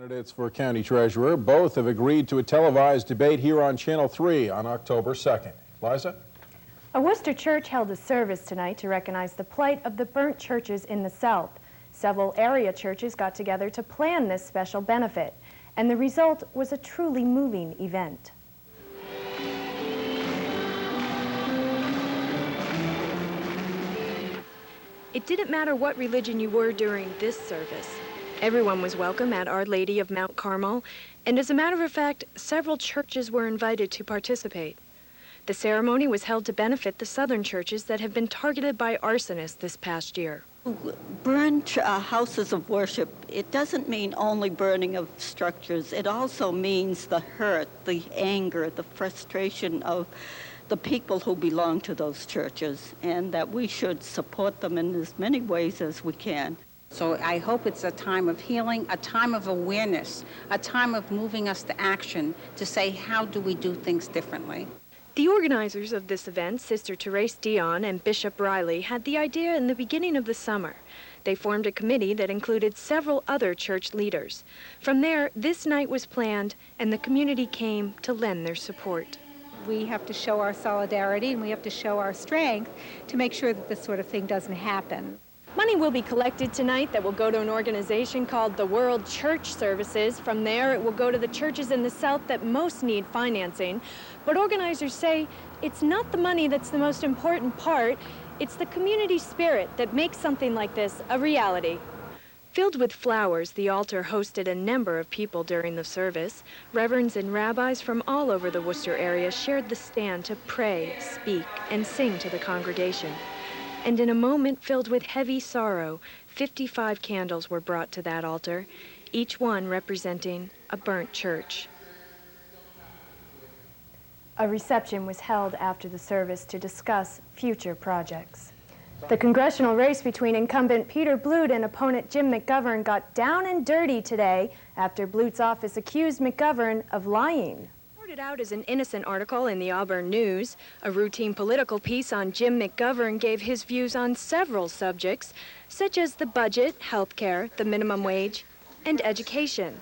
Candidates for county treasurer, both have agreed to a televised debate here on Channel 3 on October 2nd. Liza? A Worcester church held a service tonight to recognize the plight of the burnt churches in the South. Several area churches got together to plan this special benefit, and the result was a truly moving event. It didn't matter what religion you were during this service. Everyone was welcome at Our Lady of Mount Carmel, and as a matter of fact, several churches were invited to participate. The ceremony was held to benefit the southern churches that have been targeted by arsonists this past year. Burn houses of worship, it doesn't mean only burning of structures. It also means the hurt, the anger, the frustration of the people who belong to those churches, and that we should support them in as many ways as we can. So I hope it's a time of healing, a time of awareness, a time of moving us to action to say, how do we do things differently? The organizers of this event, Sister Therese Dion and Bishop Riley, had the idea in the beginning of the summer. They formed a committee that included several other church leaders. From there, this night was planned, and the community came to lend their support. We have to show our solidarity and we have to show our strength to make sure that this sort of thing doesn't happen. Money will be collected tonight that will go to an organization called the World Church Services. From there, it will go to the churches in the South that most need financing. But organizers say it's not the money that's the most important part, it's the community spirit that makes something like this a reality. Filled with flowers, the altar hosted a number of people during the service. Reverends and rabbis from all over the Worcester area shared the stand to pray, speak, and sing to the congregation. And in a moment filled with heavy sorrow, 55 candles were brought to that altar, each one representing a burnt church. A reception was held after the service to discuss future projects. The congressional race between incumbent Peter Blute and opponent Jim McGovern got down and dirty today after Blute's office accused McGovern of lying. Started out as an innocent article in the Auburn News, a routine political piece on Jim McGovern gave his views on several subjects, such as the budget, health care, the minimum wage, and education.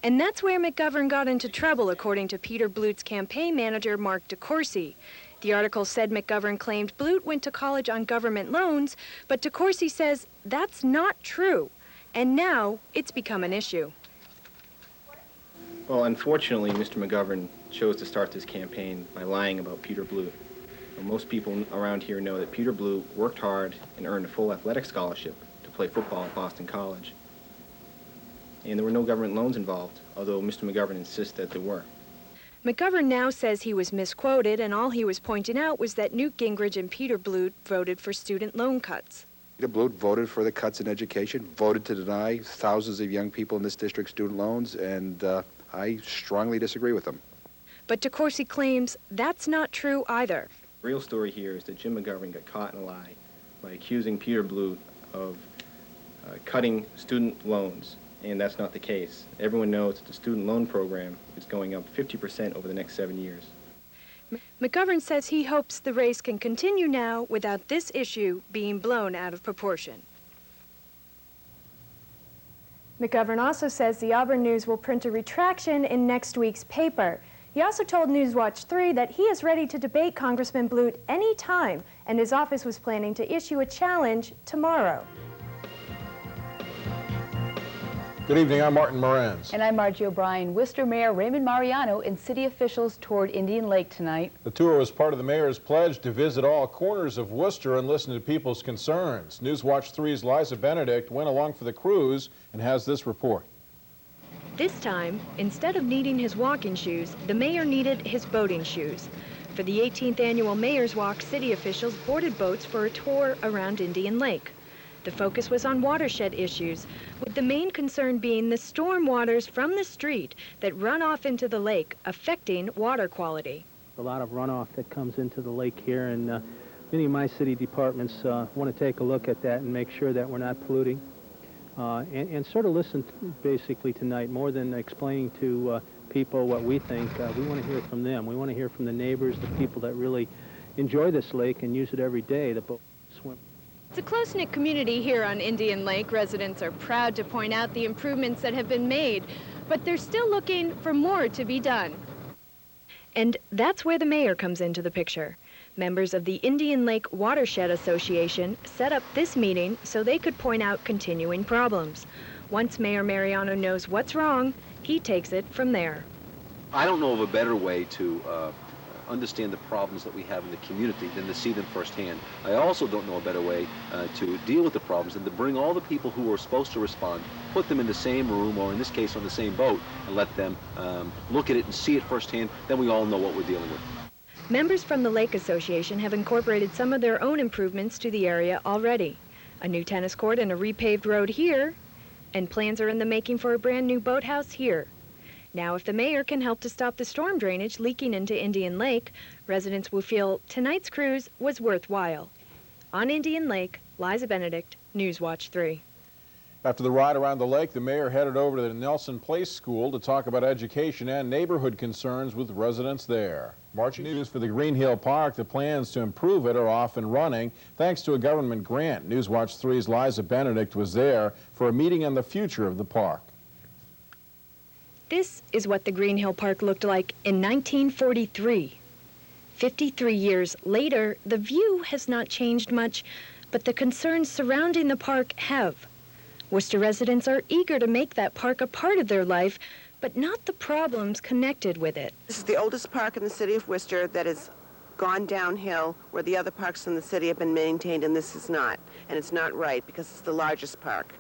And that's where McGovern got into trouble, according to Peter Blute's campaign manager, Mark DeCourcy. The article said McGovern claimed Blute went to college on government loans, but DeCourcy says that's not true, and now it's become an issue. Well, unfortunately, Mr. McGovern chose to start this campaign by lying about Peter Blute. Well, most people around here know that Peter Blute worked hard and earned a full athletic scholarship to play football at Boston College. And there were no government loans involved, although Mr. McGovern insists that there were. McGovern now says he was misquoted, and all he was pointing out was that Newt Gingrich and Peter Blute voted for student loan cuts. Peter Blute voted for the cuts in education, voted to deny thousands of young people in this district student loans, and I strongly disagree with him. But DeCourcy claims that's not true either. The real story here is that Jim McGovern got caught in a lie by accusing Peter Blute of cutting student loans, and that's not the case. Everyone knows that the student loan program is going up 50% over the next 7 years. McGovern says he hopes the race can continue now without this issue being blown out of proportion. McGovern also says the Auburn News will print a retraction in next week's paper. He also told Newswatch 3 that he is ready to debate Congressman Blute any time, and his office was planning to issue a challenge tomorrow. Good evening, I'm Martin Morenz. And I'm Margie O'Brien. Worcester Mayor Raymond Mariano and city officials toured Indian Lake tonight. The tour was part of the mayor's pledge to visit all corners of Worcester and listen to people's concerns. Newswatch 3's Liza Benedict went along for the cruise and has this report. This time, instead of needing his walking shoes, the mayor needed his boating shoes. For the 18th annual Mayor's Walk, city officials boarded boats for a tour around Indian Lake. The focus was on watershed issues, with the main concern being the storm waters from the street that run off into the lake, affecting water quality. A lot of runoff that comes into the lake here, and many of my city departments want to take a look at that and make sure that we're not polluting. And sort of listen basically tonight, more than explaining to people what we think. We want to hear from them. We want to hear from the neighbors, the people that really enjoy this lake and use it every day, the boat swim. It's a close-knit community here on Indian Lake. Residents are proud to point out the improvements that have been made. but they're still looking for more to be done. And that's where the mayor comes into the picture. Members of the Indian Lake Watershed Association set up this meeting so they could point out continuing problems. Once Mayor Mariano knows what's wrong, he takes it from there. I don't know of a better way to understand the problems that we have in the community than to see them firsthand. I also don't know a better way to deal with the problems than to bring all the people who are supposed to respond, put them in the same room, or in this case on the same boat, and let them look at it and see it firsthand. Then we all know what we're dealing with. Members from the Lake Association have incorporated some of their own improvements to the area already. A new tennis court and a repaved road here, and plans are in the making for a brand new boathouse here. Now, if the mayor can help to stop the storm drainage leaking into Indian Lake, residents will feel tonight's cruise was worthwhile. On Indian Lake, Liza Benedict, Newswatch 3. After the ride around the lake, the mayor headed over to the Nelson Place School to talk about education and neighborhood concerns with residents there. Marching news for the Green Hill Park. The plans to improve it are off and running thanks to a government grant. Newswatch 3's Liza Benedict was there for a meeting on the future of the park. This is what the Green Hill Park looked like in 1943. 53 years later, the view has not changed much, but the concerns surrounding the park have. Worcester residents are eager to make that park a part of their life, but not the problems connected with it. This is the oldest park in the city of Worcester that has gone downhill, where the other parks in the city have been maintained, and this is not. And it's not right because it's the largest park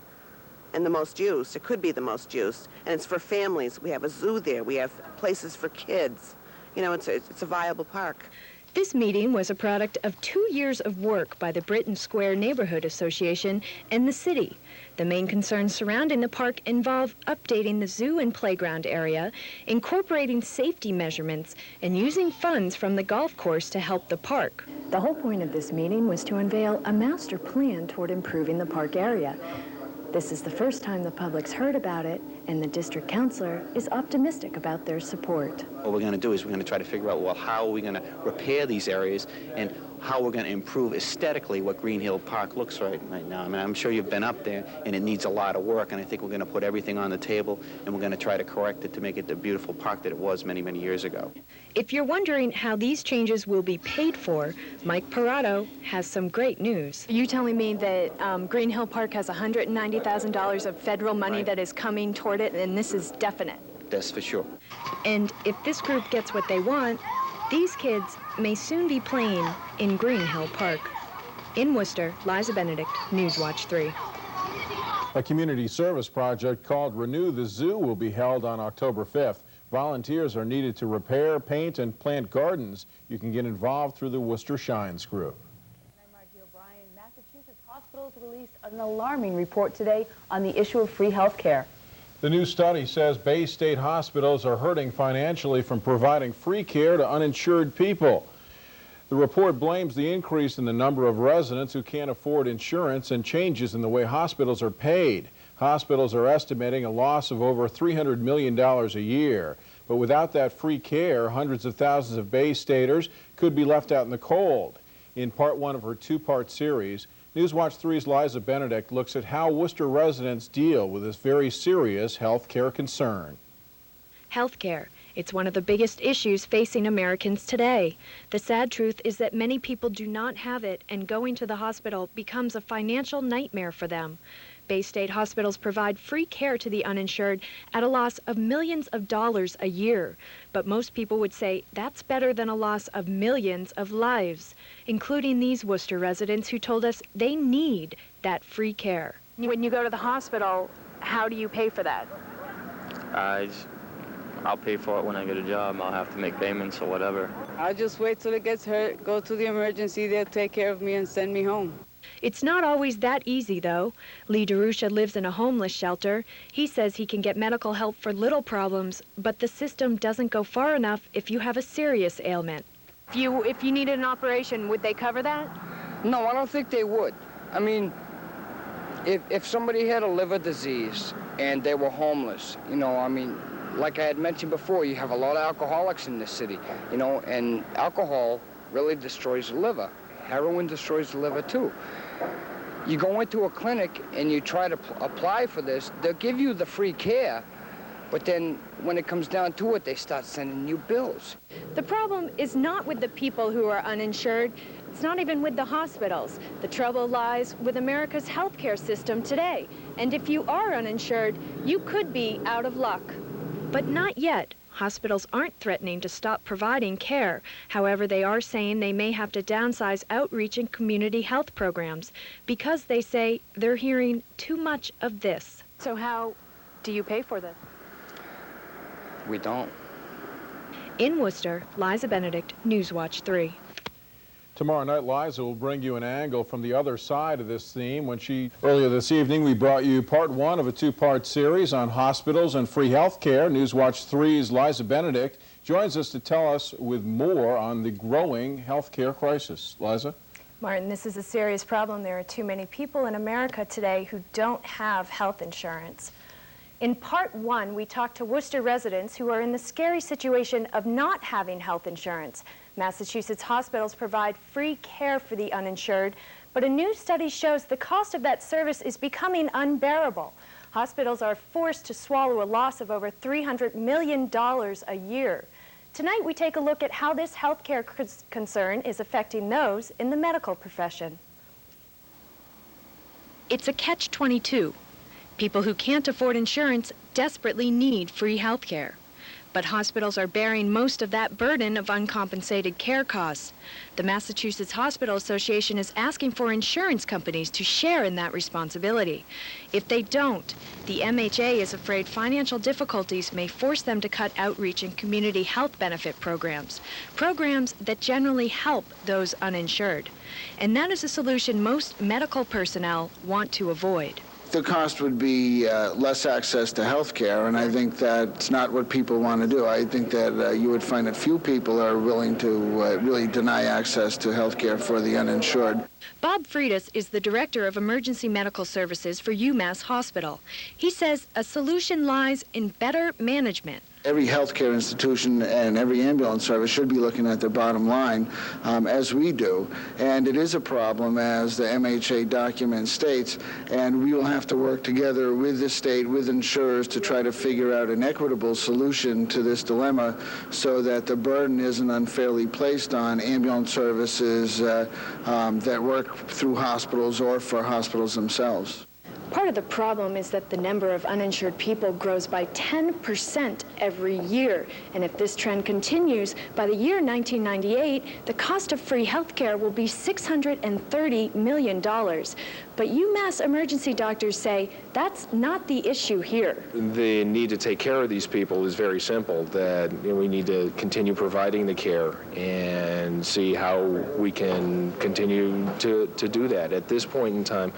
and the most used. It could be the most used. And it's for families. We have a zoo there. We have places for kids. You know, it's a viable park. This meeting was a product of 2 years of work by the Britton Square Neighborhood Association and the city. The main concerns surrounding the park involve updating the zoo and playground area, incorporating safety measurements, and using funds from the golf course to help the park. The whole point of this meeting was to unveil a master plan toward improving the park area. This is the first time the public's heard about it, and the district councilor is optimistic about their support. What we're going to do is we're going to try to figure out, well, how are we going to repair these areas and how we're going to improve aesthetically what Green Hill Park looks right now. I mean, I'm sure you've been up there, and it needs a lot of work, and I think we're going to put everything on the table, and we're going to try to correct it to make it the beautiful park that it was many, many years ago. If you're wondering how these changes will be paid for, Mike Parado has some great news. Are you telling me that Green Hill Park has $190,000 of federal money that is coming toward it, and this is definite? That's for sure. And if this group gets what they want, these kids may soon be playing in Green Hill Park. In Worcester, Liza Benedict, Newswatch 3. A community service project called Renew the Zoo will be held on October 5th. Volunteers are needed to repair, paint, and plant gardens. You can get involved through the Worcester Shines Group. I'm Margie O'Brien. Massachusetts hospitals released an alarming report today on the issue of free health care. The new study says Bay State hospitals are hurting financially from providing free care to uninsured people. The report blames the increase in the number of residents who can't afford insurance and changes in the way hospitals are paid. Hospitals are estimating a loss of over $300 million a year. But without that free care, hundreds of thousands of Bay Staters could be left out in the cold. In part one of her two-part series, Newswatch 3's Liza Benedict looks at how Worcester residents deal with this very serious health care concern. Health care. It's one of the biggest issues facing Americans today. The sad truth is that many people do not have it, and going to the hospital becomes a financial nightmare for them. Bay State hospitals provide free care to the uninsured at a loss of millions of dollars a year. But most people would say that's better than a loss of millions of lives, including these Worcester residents who told us they need that free care. When you go to the hospital, how do you pay for that? I'll pay for it when I get a job. I'll have to make payments or whatever. I'll just wait till it gets hurt, go to the emergency, they'll take care of me and send me home. It's not always that easy, though. Lee DeRusha lives in a homeless shelter. He says he can get medical help for little problems, but the system doesn't go far enough if you have a serious ailment. If you needed an operation, would they cover that? No, I don't think they would. I mean, if somebody had a liver disease and they were homeless, you know, I mean, like I had mentioned before, you have a lot of alcoholics in this city, you know, and alcohol really destroys the liver. Heroin destroys the liver too. You go into a clinic and you try to apply for this, they'll give you the free care, But then when it comes down to it, they start sending you bills. The problem is not with the people who are uninsured. It's not even with the hospitals. The trouble lies with America's healthcare system today. And if you are uninsured, you could be out of luck. But not yet. Hospitals aren't threatening to stop providing care. However, they are saying they may have to downsize outreach and community health programs because they say they're hearing too much of this. So how do you pay for this? We don't. In Worcester, Liza Benedict, Newswatch 3. Tomorrow night, Liza will bring you an angle from the other side of this theme. Earlier this evening, we brought you part one of a two-part series on hospitals and free health care. Newswatch 3's Liza Benedict joins us to tell us with more on the growing health care crisis. Liza? Martin, this is a serious problem. There are too many people in America today who don't have health insurance. In part one, we talked to Worcester residents who are in the scary situation of not having health insurance. Massachusetts hospitals provide free care for the uninsured, but a new study shows the cost of that service is becoming unbearable. Hospitals are forced to swallow a loss of over $300 million a year. Tonight, we take a look at how this healthcare concern is affecting those in the medical profession. It's a catch-22. People who can't afford insurance desperately need free health care. But hospitals are bearing most of that burden of uncompensated care costs. The Massachusetts Hospital Association is asking for insurance companies to share in that responsibility. If they don't, the MHA is afraid financial difficulties may force them to cut outreach and community health benefit programs that generally help those uninsured. And that is a solution most medical personnel want to avoid. The cost would be less access to health care, and I think that's not what people want to do. I think that you would find that few people are willing to really deny access to health care for the uninsured. Bob Freitas is the Director of Emergency Medical Services for UMass Hospital. He says a solution lies in better management. Every healthcare institution and every ambulance service should be looking at their bottom line, as we do. And it is a problem, as the MHA document states, and we will have to work together with the state, with insurers, to try to figure out an equitable solution to this dilemma so that the burden isn't unfairly placed on ambulance services that work through hospitals or for hospitals themselves. Part of the problem is that the number of uninsured people grows by 10% every year. And if this trend continues, by the year 1998, the cost of free health care will be $630 million. But UMass emergency doctors say that's not the issue here. The need to take care of these people is very simple, that we need to continue providing the care and see how we can continue to do that. At this point in time,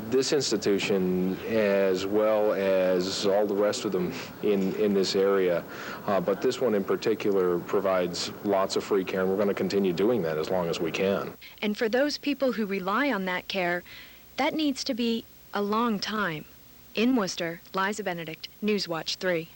this institution, as well as all the rest of them in this area, but this one in particular provides lots of free care, and we're going to continue doing that as long as we can. And for those people who rely on that care, that needs to be a long time. In Worcester, Liza Benedict, Newswatch 3.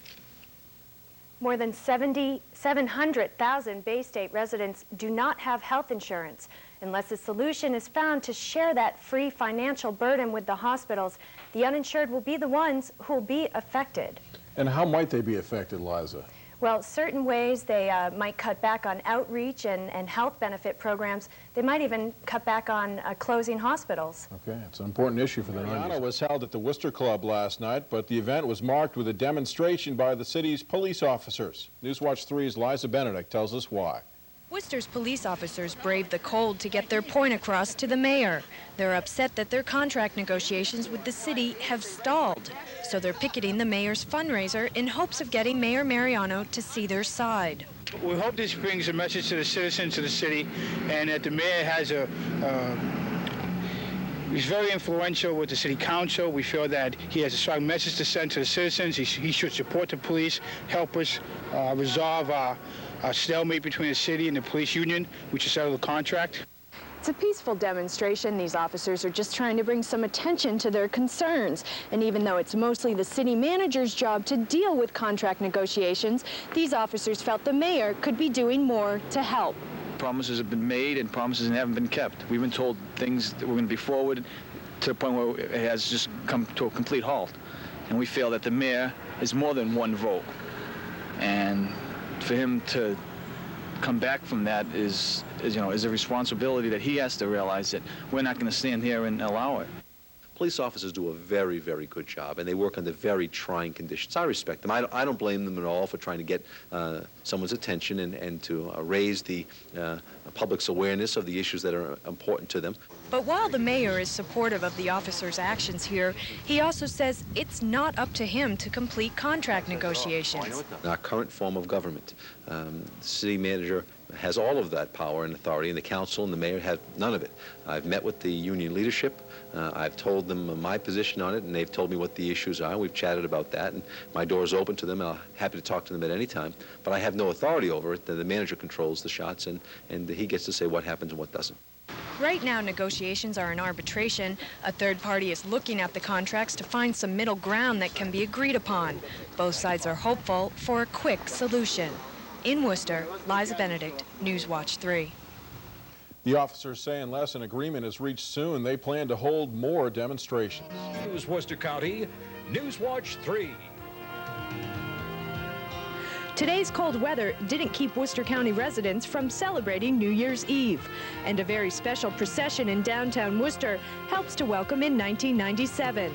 More than 700,000 Bay State residents do not have health insurance. Unless a solution is found to share that free financial burden with the hospitals, the uninsured will be the ones who will be affected. And how might they be affected, Liza? Well, certain ways they might cut back on outreach and health benefit programs. They might even cut back on closing hospitals. Okay, it's an important issue for the Mariano was held at the Worcester Club last night, but the event was marked with a demonstration by the city's police officers. Newswatch 3's Liza Benedict tells us why. Worcester's police officers braved the cold to get their point across to the mayor. They're upset that their contract negotiations with the city have stalled, so they're picketing the mayor's fundraiser in hopes of getting Mayor Mariano to see their side. We hope this brings a message to the citizens of the city, and that the mayor has he's very influential with the city council. We feel that he has a strong message to send to the citizens. He should support the police, help us resolve our stalemate between the city and the police union, which is settled the contract. It's a peaceful demonstration. These officers are just trying to bring some attention to their concerns. And even though it's mostly the city manager's job to deal with contract negotiations, these officers felt the mayor could be doing more to help. Promises have been made and promises haven't been kept. We've been told things that we're going to be forward to the point where it has just come to a complete halt. And we feel that the mayor is more than one vote. And for him to come back from that is a responsibility that he has to realize that we're not going to stand here and allow it. Police officers do a very, very good job, and they work under very trying conditions. I respect them. I don't blame them at all for trying to get someone's attention and to raise the public's awareness of the issues that are important to them. But while the mayor is supportive of the officers' actions here, he also says it's not up to him to complete contract negotiations. In our current form of government, the city manager has all of that power and authority, and the council and the mayor have none of it. I've met with the union leadership. I've told them my position on it, and they've told me what the issues are. We've chatted about that, and my door is open to them, and I'm happy to talk to them at any time. But I have no authority over it. The manager controls the shots, and he gets to say what happens and what doesn't. Right now, negotiations are in arbitration. A third party is looking at the contracts to find some middle ground that can be agreed upon. Both sides are hopeful for a quick solution. In Worcester, Liza Benedict, Newswatch 3. The officers say unless an agreement is reached soon, they plan to hold more demonstrations. News Worcester County, Newswatch 3. Today's cold weather didn't keep Worcester County residents from celebrating New Year's Eve. And a very special procession in downtown Worcester helps to welcome in 1997.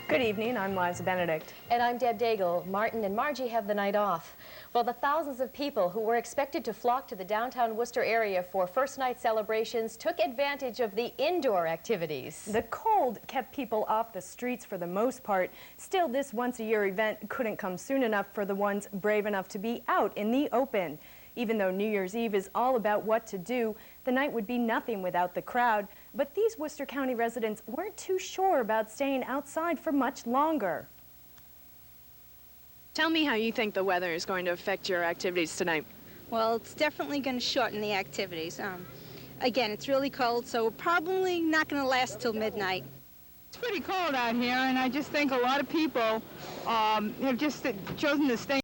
Good evening, I'm Liza Benedict. And I'm Deb Daigle. Martin and Margie have the night off. Well, the thousands of people who were expected to flock to the downtown Worcester area for first night celebrations took advantage of the indoor activities. The cold kept people off the streets for the most part. Still, this once-a-year event couldn't come soon enough for the ones brave enough to be out in the open. Even though New Year's Eve is all about what to do, the night would be nothing without the crowd. But these Worcester County residents weren't too sure about staying outside for much longer. Tell me how you think the weather is going to affect your activities tonight. Well, it's definitely going to shorten the activities. Again, it's really cold, so we're probably not going to last till midnight. It's pretty cold out here, and I just think a lot of people have just chosen to stay